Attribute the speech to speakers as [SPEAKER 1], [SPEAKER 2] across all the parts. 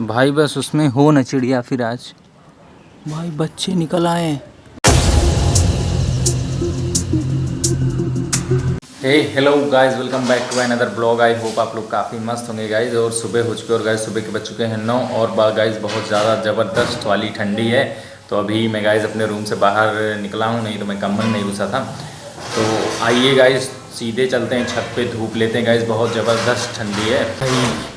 [SPEAKER 1] भाई बस उसमें हो न चिड़िया फिर आज। भाई बच्चे निकल आए। Hey hello guys, welcome back to another blog. I hope आप लोग काफ़ी मस्त होंगे गाइस। और सुबह हो चुके और गाइस सुबह के बज चुके हैं 9 और गाइस बहुत ज़्यादा ज़बरदस्त वाली ठंडी है। तो अभी मैं गाइस अपने रूम से बाहर निकला हूँ, नहीं तो मैं कम्बल नहीं घुसा था। तो आइए गाइस सीधे चलते हैं छत पे, धूप लेते हैं गाइस, बहुत ज़बरदस्त ठंडी है।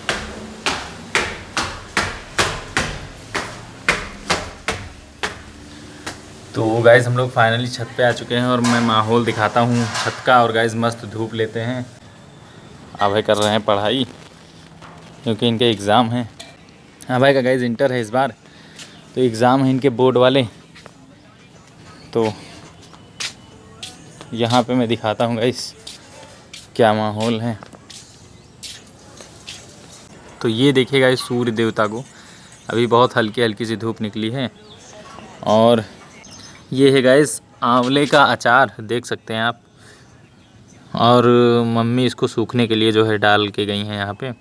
[SPEAKER 1] तो गाइज़ हम लोग फाइनली छत पे आ चुके हैं और मैं माहौल दिखाता हूँ छत का। और गाइज़ मस्त धूप लेते हैं। अभय कर रहे हैं पढ़ाई क्योंकि इनके एग्ज़ाम हैं। अभय का गाइज़ इंटर है इस बार, तो एग्ज़ाम है इनके बोर्ड वाले। तो यहाँ पे मैं दिखाता हूँ गाइज़ क्या माहौल है। तो ये देखिए गाइज़ सूर्य देवता को, अभी बहुत हल्की हल्की सी धूप निकली है। और ये है गाइज़ आंवले का अचार, देख सकते हैं आप। और मम्मी इसको सूखने के लिए जो है डाल के गई हैं यहाँ पे।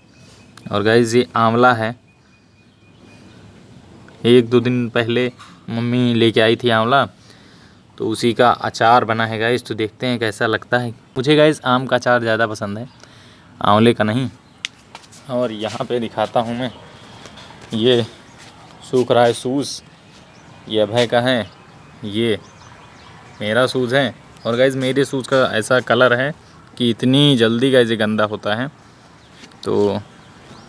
[SPEAKER 1] और गाइज़ ये आंवला है, 1-2 दिन पहले मम्मी लेके आई थी आंवला, तो उसी का अचार बना है गाइज़। तो देखते हैं कैसा लगता है। मुझे गाइज़ आम का अचार ज़्यादा पसंद है, आंवले का नहीं। और यहाँ पे दिखाता हूँ मैं, ये सूख रहा है सूज़, ये अभय का है, ये मेरा सूज़ है। और गाइज़ मेरे सूज़ का ऐसा कलर है कि इतनी जल्दी गाइज़ ये गंदा होता है, तो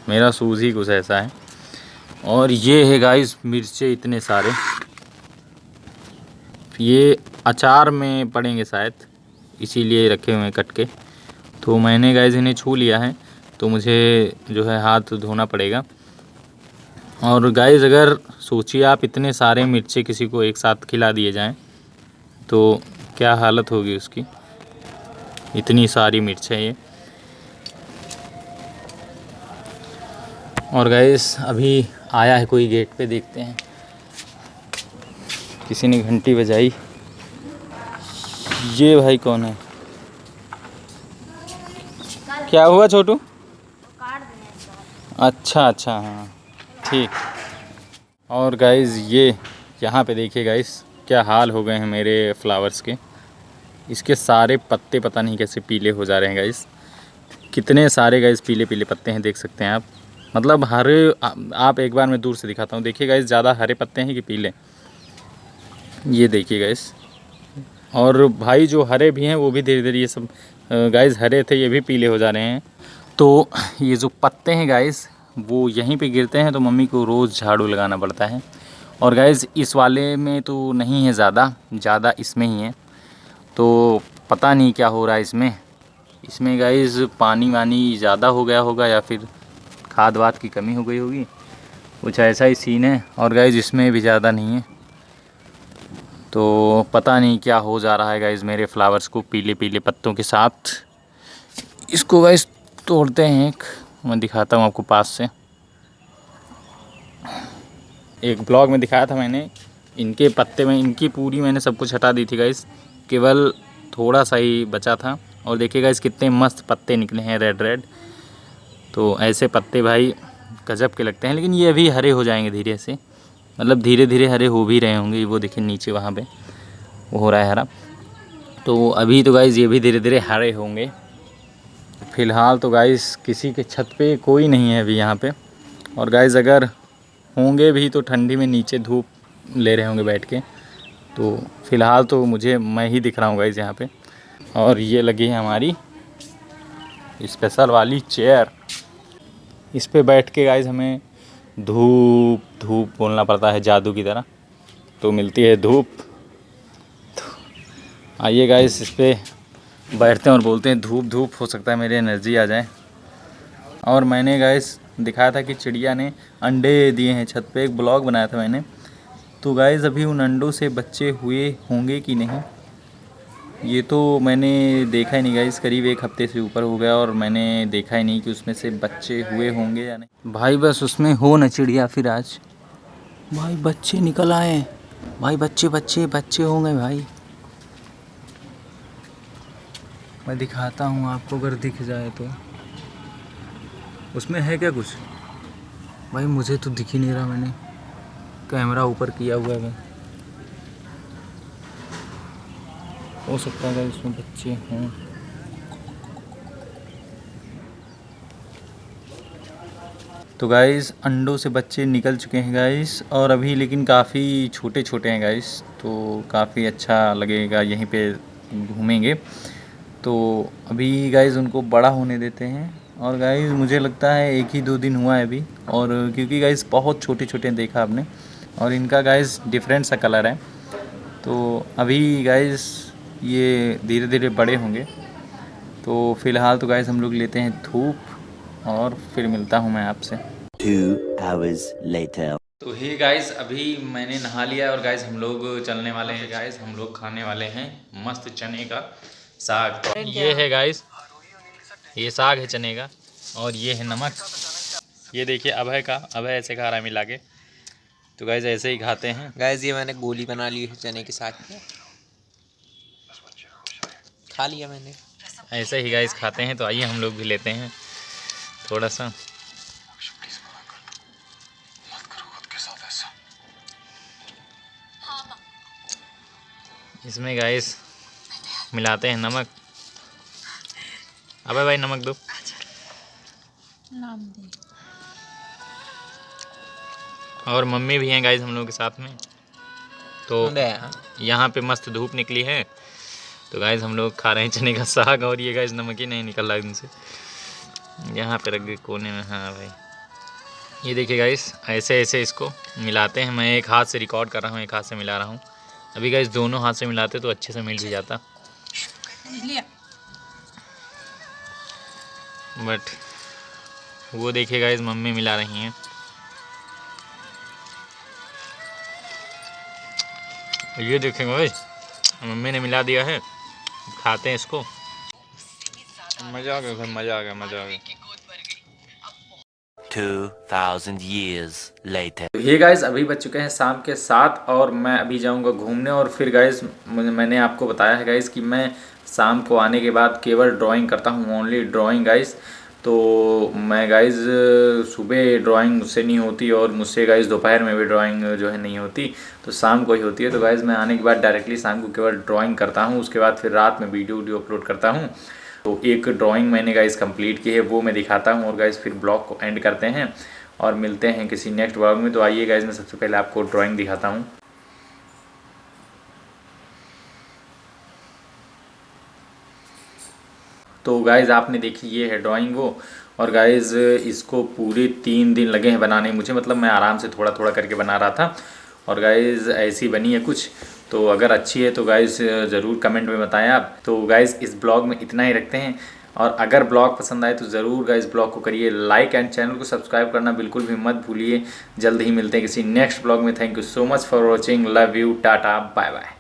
[SPEAKER 1] मेरा सूज़ ही कुछ ऐसा है। और ये है गाइज़ मिर्चे इतने सारे, ये अचार में पड़ेंगे शायद, इसीलिए रखे हुए हैं कट के। तो मैंने गाइज़ इन्हें छू लिया है, तो मुझे जो है हाथ धोना पड़ेगा। और गाइज़ अगर सोचिए आप, इतने सारे मिर्चे किसी को एक साथ खिला दिए जाएं तो क्या हालत होगी उसकी। इतनी सारी मिर्च है ये। और गाइस अभी आया है कोई गेट पे, देखते हैं। किसी ने घंटी बजाई। ये भाई कौन है? क्या हुआ छोटू? अच्छा अच्छा, हाँ ठीक। और गाइस ये यहाँ पे देखिए गाइस क्या हाल हो गए हैं मेरे फ्लावर्स के। इसके सारे पत्ते पता नहीं कैसे पीले हो जा रहे हैं गाइस। कितने सारे गाइस पीले पीले पत्ते हैं, देख सकते हैं आप। मतलब हरे, आप एक बार मैं दूर से दिखाता हूँ, देखिए गाइस ज़्यादा हरे पत्ते हैं कि पीले, ये देखिए गाइस। और भाई जो हरे भी हैं वो भी धीरे धीरे, ये सब गाइस हरे थे ये भी पीले हो जा रहे हैं। तो ये जो पत्ते हैं गाइस वो यहीं पे गिरते हैं, तो मम्मी को रोज़ झाड़ू लगाना पड़ता है। और गाइस इस वाले में तो नहीं है ज़्यादा इसमें ही है। तो पता नहीं क्या हो रहा है इसमें गाइस, पानी वानी ज़्यादा हो गया होगा या फिर खाद वाद की कमी हो गई होगी, कुछ ऐसा ही सीन है। और गाइस इसमें भी ज़्यादा नहीं है, तो पता नहीं क्या हो जा रहा है गाइस मेरे फ्लावर्स को पीले पीले पत्तों के साथ। इसको गाइस तोड़ते हैं, एक मैं दिखाता हूँ आपको पास से। एक ब्लॉग में दिखाया था मैंने, इनके पत्ते में इनकी पूरी मैंने सब कुछ हटा दी थी गाइस, केवल थोड़ा सा ही बचा था। और देखिए गाइस कितने मस्त पत्ते निकले हैं, रेड रेड। तो ऐसे पत्ते भाई गजब के लगते हैं, लेकिन ये अभी हरे हो जाएंगे धीरे से, मतलब धीरे धीरे हरे हो भी रहे होंगे। वो देखिए नीचे वहाँ पे वो हो रहा है हरा, तो अभी तो गाइस ये भी धीरे धीरे हरे होंगे। फ़िलहाल तो गाइस किसी के छत पे कोई नहीं है अभी यहाँ पे। और गाइस अगर होंगे भी तो ठंडी में नीचे धूप ले रहे होंगे बैठ के। तो फ़िलहाल तो मुझे मैं ही दिख रहा हूँ गाइस यहाँ पे। और ये लगी है हमारी स्पेशल वाली चेयर, इस पे बैठ के गाइस हमें धूप धूप बोलना पड़ता है जादू की तरह, तो मिलती है धूप। तो आइए गाइस इस पे बैठते हैं और बोलते हैं धूप धूप, हो सकता है मेरी एनर्जी आ जाए। और मैंने गाइस दिखाया था कि चिड़िया ने अंडे दिए हैं छत पे, एक ब्लॉग बनाया था मैंने। तो गाइस अभी उन अंडों से बच्चे हुए होंगे कि नहीं ये तो मैंने देखा ही नहीं गाइस, करीब 1 हफ्ते से ऊपर हो गया और मैंने देखा ही नहीं कि उसमें से बच्चे हुए होंगे या नहीं। भाई बस उसमें हो न चिड़िया फिर आज। भाई बच्चे निकल आए, भाई बच्चे बच्चे बच्चे होंगे भाई। मैं दिखाता हूँ आपको, अगर दिख जाए तो। उसमें है क्या कुछ? भाई मुझे तो दिख ही नहीं रहा, मैंने कैमरा ऊपर किया हुआ है। हो सकता है इसमें बच्चे हों। तो गाइस अंडों से बच्चे निकल चुके हैं गाइस, और अभी लेकिन काफ़ी छोटे छोटे हैं गाइस, तो काफ़ी अच्छा लगेगा यहीं पे घूमेंगे। तो अभी गाइस उनको बड़ा होने देते हैं। और गाइस मुझे लगता है 1 ही 2 दिन हुआ है अभी, और क्योंकि गाइस बहुत छोटे छोटे देखा आपने, और इनका गाइस डिफरेंट सा कलर है। तो अभी गाइस ये धीरे धीरे बड़े होंगे। तो फ़िलहाल तो गाइस हम लोग लेते हैं धूप, और फिर मिलता हूँ मैं आपसे
[SPEAKER 2] 2 hours later।
[SPEAKER 1] तो हे गाइस अभी मैंने नहा लिया, और गाइस हम लोग चलने वाले हैं। गाइस हम लोग खाने वाले हैं मस्त चने का साग। तो ये है गाइस, ये साग है चने का, और ये है नमक। ये देखिए अभय का, अभय ऐसे खा रहा है मिला के। तो गाइस ऐसे ही खाते हैं
[SPEAKER 3] गाइस। ये मैंने गोली बना ली है चने के साग की, खा लिया मैंने।
[SPEAKER 1] ऐसे ही गाइस खाते हैं। तो आइए हम लोग भी लेते हैं थोड़ा सा। इसमें गाइस मिलाते हैं नमक। अबे भाई नमक दो।
[SPEAKER 4] नाम दे।
[SPEAKER 1] और मम्मी भी हैं गाइस हम लोग के साथ में। तो यहाँ पे मस्त धूप निकली है। तो गाइस हम लोग खा रहे हैं चने का साग, और ये गाइस नमक ही नहीं निकल रहा इनसे। यहाँ पे रख दे कोने में। हाँ भाई ये देखिए गाइस, ऐसे ऐसे इसको मिलाते हैं। मैं एक हाथ से रिकॉर्ड कर रहा हूँ, एक हाथ से मिला रहा हूँ। अभी गाइस दोनों हाथ से मिलाते तो अच्छे से मिल भी जाता, बट वो देखिए गाइस मम्मी मिला रही हैं। ये देखेंगे भाई मम्मी ने मिला दिया है, खाते हैं इसको। मज़ा आ गया भाई, मज़ा आ गया, मज़ा आ गया।
[SPEAKER 2] 2000 years later।
[SPEAKER 1] ये गाइस अभी बज चुके हैं शाम के 7, और मैं अभी जाऊंगा घूमने। और फिर गाइस मैंने आपको बताया है गाइस कि मैं शाम को आने के बाद केवल ड्राइंग करता हूँ, ओनली ड्राइंग गाइस। तो मैं गाइस सुबह ड्राइंग मुझसे नहीं होती, और मुझसे गाइस दोपहर में भी ड्राइंग जो है नहीं होती, तो शाम को ही होती है। तो गाइस मैं आने के बाद डायरेक्टली शाम को केवल ड्राइंग करता हूँ, उसके बाद फिर रात में वीडियो अपलोड करता हूँ। तो एक ड्राइंग मैंने गाइस कंप्लीट की है, वो मैं दिखाता हूँ, और गाइस फिर ब्लॉग को एंड करते हैं और मिलते हैं किसी नेक्स्ट ब्लॉग में। तो आइए गाइस मैं सबसे पहले आपको ड्राइंग दिखाता हूँ। तो गाइस आपने देखी ये है ड्राइंग वो, और गाइस इसको पूरे 3 दिन लगे हैं बनाने मुझे, मतलब मैं आराम से थोड़ा थोड़ा करके बना रहा था। और गाइस ऐसी बनी है कुछ। तो अगर अच्छी है तो गाइस ज़रूर कमेंट में बताएं आप। तो गाइस इस ब्लॉग में इतना ही रखते हैं, और अगर ब्लॉग पसंद आए तो ज़रूर गाइस ब्लॉग को करिए लाइक, एंड चैनल को सब्सक्राइब करना बिल्कुल भी मत भूलिए। जल्द ही मिलते हैं किसी नेक्स्ट ब्लॉग में। Thank you so much for watching, love you, tata, bye bye.